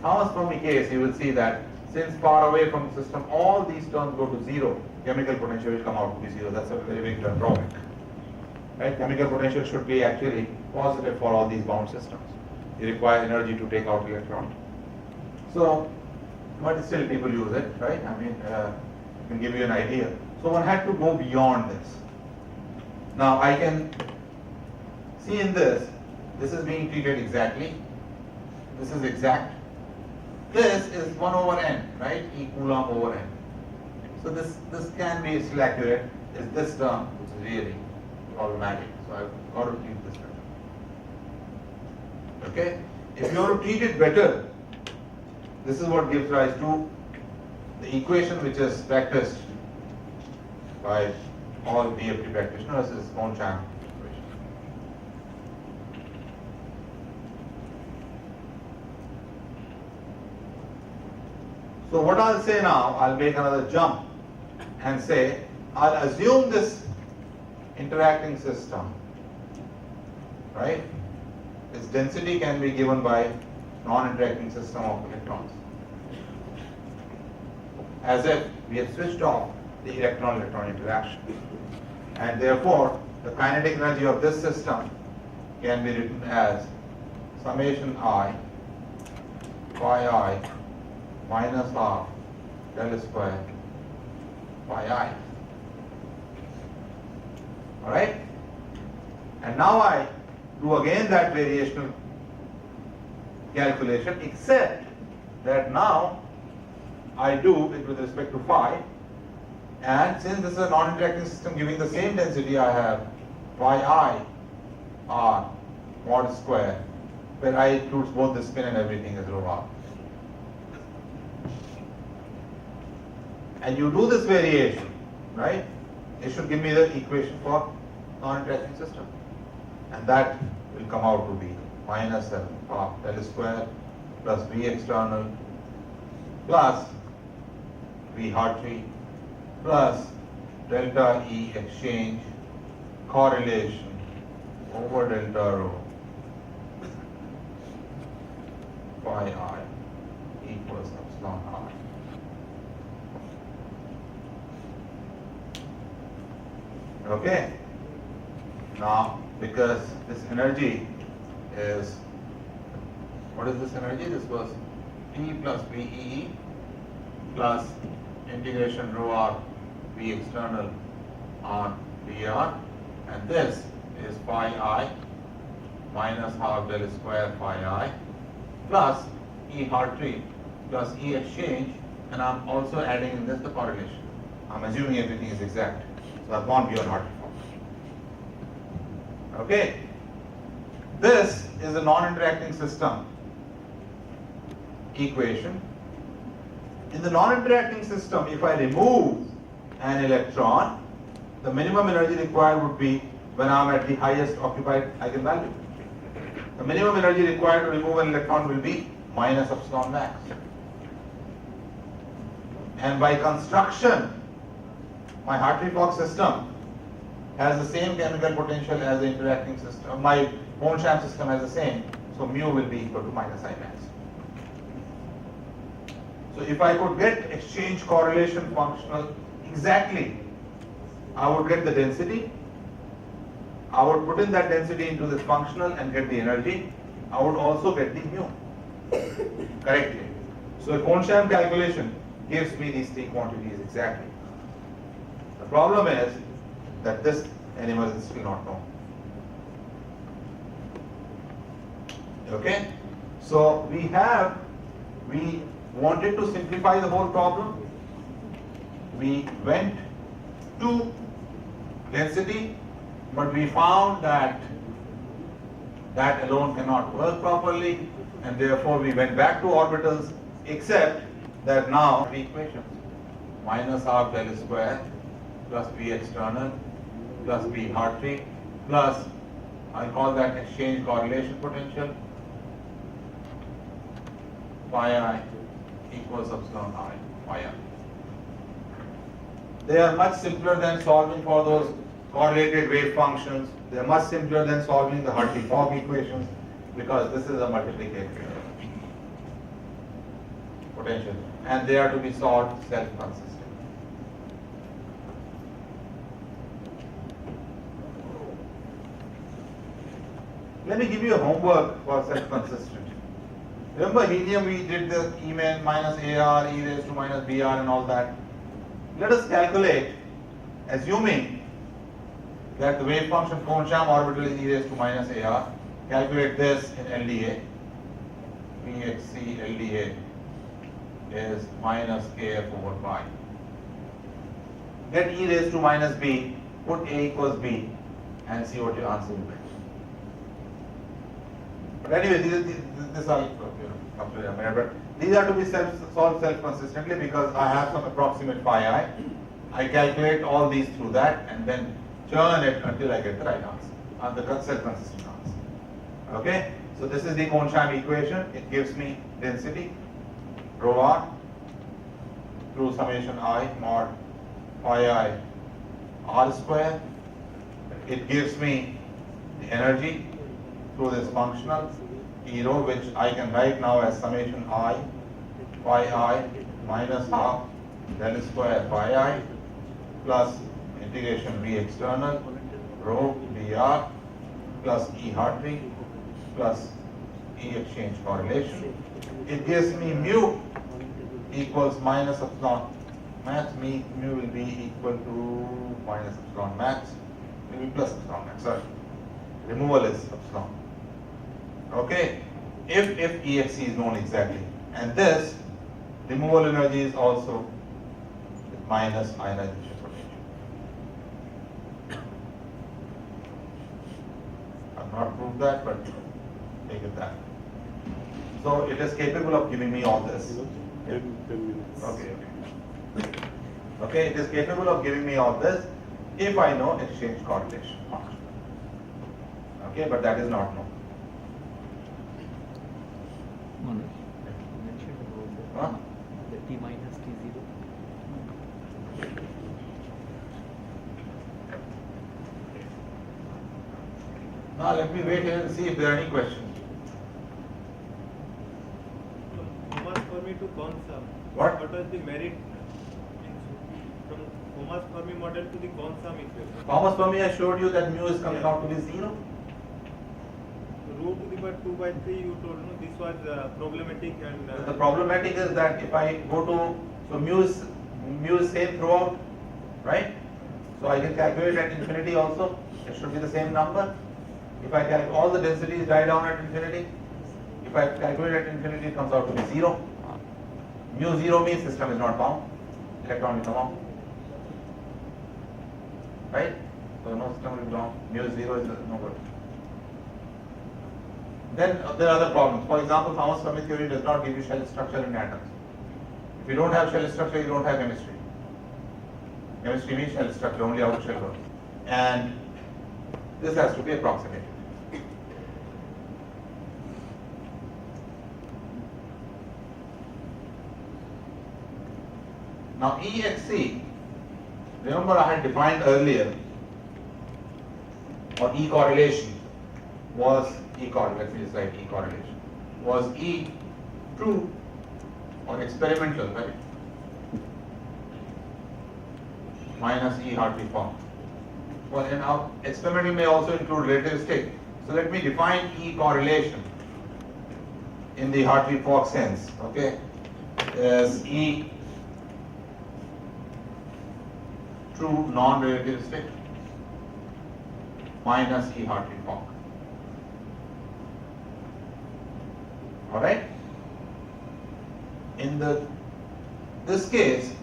Thomas Fermi case, you will see that since far away from the system, all these terms go to zero, chemical potential will come out to be zero. That's a very big drawback. Right? Chemical potential should be actually positive for all these bound systems. You require energy to take out electron. So, but still people use it, right? I mean, can give you an idea. So one had to go beyond this. Now I can see in this is being treated exactly. This is exact. This is 1 over n, right? E coulomb over n. So this can be still accurate. Is this term, which is really problematic. So I've got to treat this better. Okay? If you want to treat it better, this is what gives rise to the equation which is practiced by all DFT practitioners, is Kohn-Sham equation. So what I'll say now, I'll make another jump and say, I'll assume this interacting system, right? Its density can be given by non-interacting system of electrons, as if we have switched off the electron-electron interaction, and therefore the kinetic energy of this system can be written as summation I phi I minus half del square phi I. Alright? And now I do again that variational calculation, except that now I do it with respect to phi, and since this is a non-interacting system giving the same density, I have phi I r mod square, where I includes both the spin and everything as rho r. And you do this variation, right? It should give me the equation for non-interacting system, and that will come out to be minus half del square plus V external plus V Hartree plus delta E exchange correlation over delta rho phi I equals epsilon I. Okay. Now, because this energy is, what is this energy? This was T plus VEE plus integration rho r V external on dr, and this is phi I minus half del square phi I plus E Hartree plus E exchange, and I'm also adding in this the correlation. I'm assuming everything is exact, so I've gone beyond Hartree form. Okay, this is a non-interacting system equation. In the non-interacting system, if I remove an electron, the minimum energy required would be when I'm at the highest occupied eigenvalue. The minimum energy required to remove an electron will be minus epsilon max. And by construction, my Hartree-Fock system has the same chemical potential as the interacting system. My Kohn-Sham system has the same, so mu will be equal to minus I max. So if I could get exchange correlation functional exactly, I would get the density. I would put in that density into this functional and get the energy. I would also get the mu correctly. So a Kohn-Sham calculation gives me these three quantities exactly. The problem is that this animal is still not known. Okay? So we wanted to simplify the whole problem. We went to density, but we found that that alone cannot work properly, and therefore we went back to orbitals, except that now the equations minus half del square plus V external plus V Hartree plus, I call that exchange correlation potential, phi I equals epsilon I, phi I. They are much simpler than solving for those correlated wave functions. They are much simpler than solving the Hartree-Fock equations, because this is a multiplicative. potential, and they are to be solved self-consistent. Let me give you a homework for self-consistent. Remember helium, we did the E minus AR, E raised to minus BR and all that. Let us calculate, assuming that the wave function Kohn-Sham orbital is E raised to minus AR. Calculate this in LDA. PHC LDA is minus KF over pi. Get E raised to minus B, put A equals B, and see what your answer will be. But anyway, this all comes to a minute, but these are to be solved self-consistently because I have some approximate phi I. I calculate all these through that and then churn it until I get the right answer, the self-consistent answer. Okay, so this is the Kohn-Sham equation. It gives me density rho r through summation I mod phi I r square. It gives me the energy through this functional E rho, which I can write now as summation I phi I minus half del square phi I plus integration V external rho dr plus E Hartree plus E exchange correlation. It gives me mu equals minus epsilon max. Mu will be equal to minus epsilon max. It will be plus epsilon max. Sorry, removal is epsilon. Okay, if EFC is known exactly, and this removal energy is also minus ionization potential. I've not proved that, but take it that. So it is capable of giving me all this. Yeah. 10 minutes. Okay, it is capable of giving me all this if I know exchange correlation function. Okay, but that is not known. Manoj, you mentioned about the T minus T0. Now let me wait here and see if there are any questions. Kumar Fermi to Kohn-Sham. What? What was the merit from Thomas Fermi model to the Kohn-Sham equation? Thomas Fermi, I showed you that mu is coming out to be 0. Rho to the power 2 by 3, you told no, this was problematic and The problematic is that if I go to, so mu is same throughout, right? So I can calculate at infinity also. It should be the same number. If I calculate all the densities die down at infinity, if I calculate at infinity, it comes out to be 0. Mu 0 means system is not bound. Electron will come out. Right? So no system will be bound. Mu 0 is no good. Then there are other problems. For example, Thomas Fermi theory does not give you shell structure in atoms. If you don't have shell structure, you don't have chemistry. Chemistry means shell structure, only outer shell works. And this has to be approximated. Now EXC, remember I had defined earlier, or E correlation was let me just write E correlation, was E true or experimental, right? Minus E Hartree form. Well, and now experimental may also include relativistic. So let me define E correlation in the Hartree-Fock sense, okay, as E true non-relativistic minus E Hartree-Fock. All right. In this case,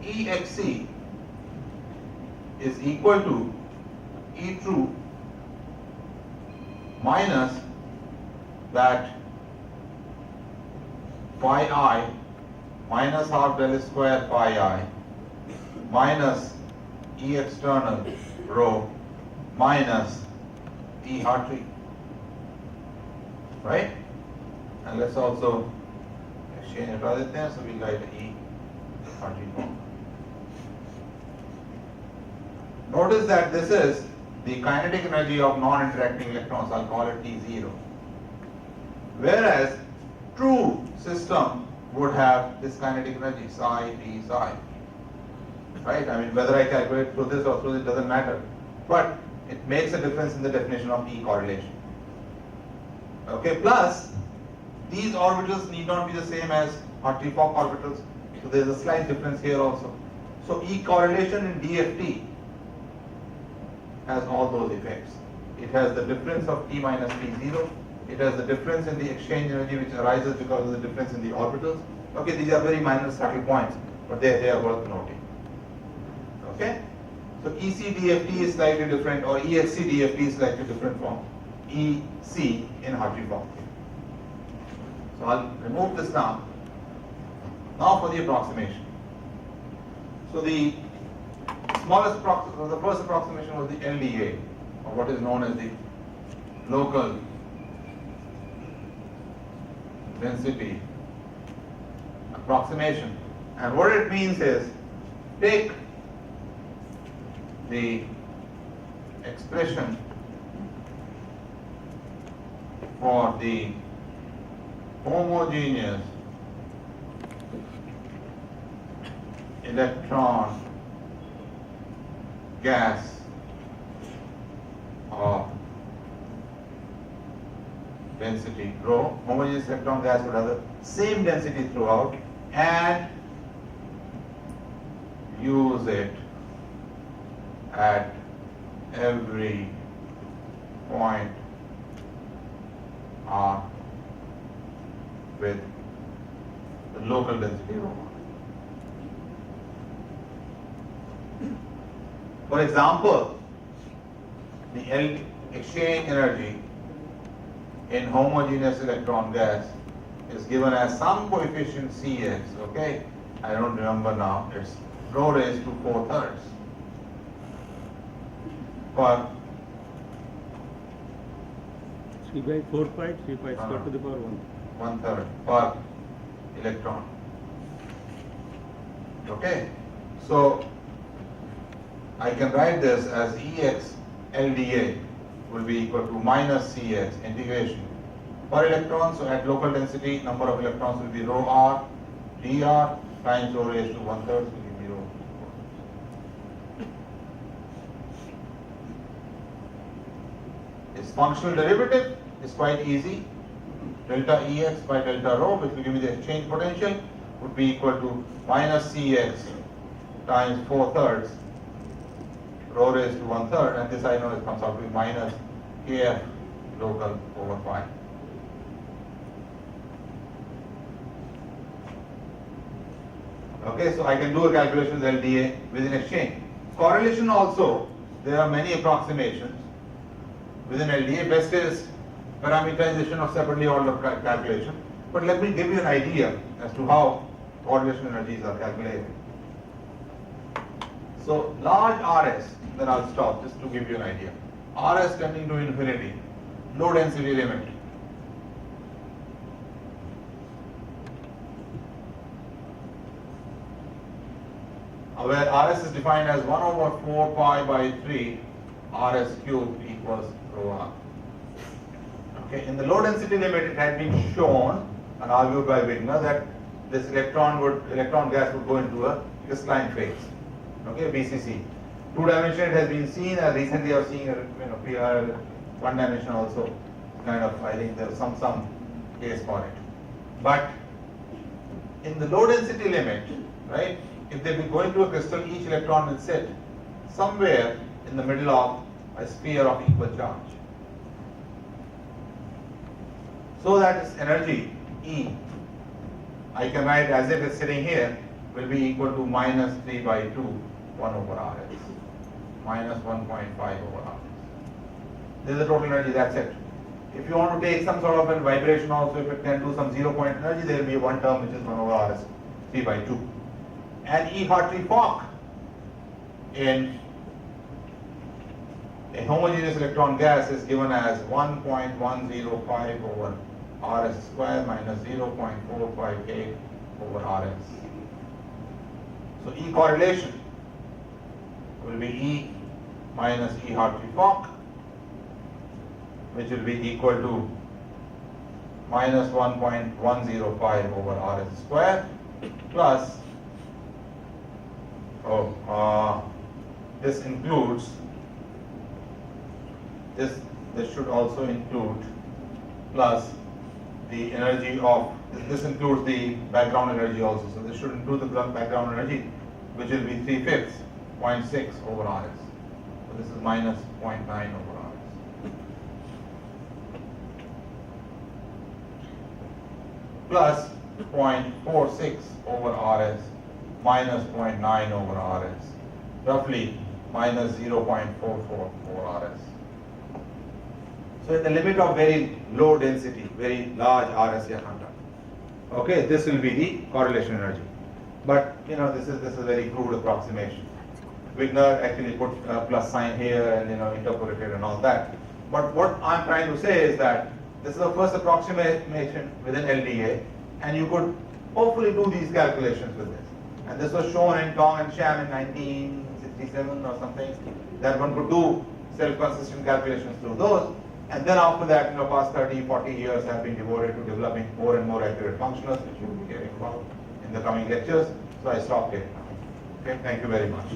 EXC is equal to E true minus that phi I minus half del square phi I minus E external rho minus E Hartree, right? And let's also exchange it right there, so we write E Hartree. Notice that this is the kinetic energy of non-interacting electrons. I'll call it T0. Whereas true system would have this kinetic energy, psi, d, psi. Right? I mean, whether I calculate through this or through this doesn't matter. But it makes a difference in the definition of E correlation. Okay, plus these orbitals need not be the same as Hartree-Fock orbitals. So there is a slight difference here also. So E correlation in DFT has all those effects. It has the difference of T minus T0. It has the difference in the exchange energy which arises because of the difference in the orbitals. Okay, these are very minor subtle points, but they are worth noting. Okay? So EC DFT is slightly different, or EXC DFT is slightly different from EC in Hartree-Fock. So I'll remove this now. Now for the approximation. So the first approximation was the LDA, or what is known as the local density approximation. And what it means is, take the expression for the homogeneous electron gas of density rho. Homogeneous electron gas would have the same density throughout, and use it at every point R with the local density rho. For example, the exchange energy in homogeneous electron gas is given as some coefficient Cx, okay? I don't remember now, it's rho raised to 4/3 per 3 by 4 pi, 3 pi square to the power 1. 1/3 per electron. Okay, so I can write this as Ex LDA will be equal to minus Cx integration per electron. So at local density, number of electrons will be rho r dr times rho raised to 1/3 will give me rho. Its functional derivative is quite easy. Delta Ex by delta rho, which will give me the exchange potential, would be equal to minus Cx times 4/3 rho raised to 1/3, and this I know it comes out to be minus Kf local over pi. Okay, so I can do a calculation with LDA within exchange. Correlation also, there are many approximations within LDA. Best is parameterization of separately ordered calculation. But let me give you an idea as to how correlation energies are calculated. So large RS, then I'll stop just to give you an idea. RS tending to infinity, low density limit. Where RS is defined as 1 over 4 pi by 3 RS cubed equals rho r. Okay, in the low density limit it had been shown and argued by Wigner that this electron gas would go into a crystalline phase. Okay, BCC. Two dimension it has been seen, and recently I was seeing PR one dimension also. Kind of, I think there is some case for it. But in the low density limit, right, if they be going to a crystal, each electron will sit somewhere in the middle of a sphere of equal charge. So that its energy, E, I can write as if it's sitting here, will be equal to minus 3 by 2, 1 over Rs, minus 1.5 over Rs. This is the total energy, that's it. If you want to take some sort of a vibration also, if it can do some 0 point energy, there will be one term which is 1 over Rs, 3 by 2. And E Hartree-Fock in a homogeneous electron gas is given as 1.105 over Rs square minus 0.458 over Rs. So E correlation will be E minus E Hartree-Fock, which will be equal to minus 1.105 over RS square plus, this includes, this should also include plus the energy of, this includes the background energy also, so this should include the background energy, which will be 3/5, 0.6 over RS. So this is minus 0.9 over RS. Plus 0.46 over RS minus 0.9 over RS, roughly minus 0.44 over RS. So in the limit of very low density, very large RS contact, okay, this will be the correlation energy. But you know, this is a very crude approximation. Wigner actually put plus sign here and interpolated and all that. But what I'm trying to say is that this is the first approximation within LDA, and you could hopefully do these calculations with this. And this was shown in Kohn-Sham in 1967 or something, that one could do self-consistent calculations through those. And then after that, past 30, 40 years have been devoted to developing more and more accurate functionals, which you will be hearing about in the coming lectures. So I stop here now. Okay, thank you very much.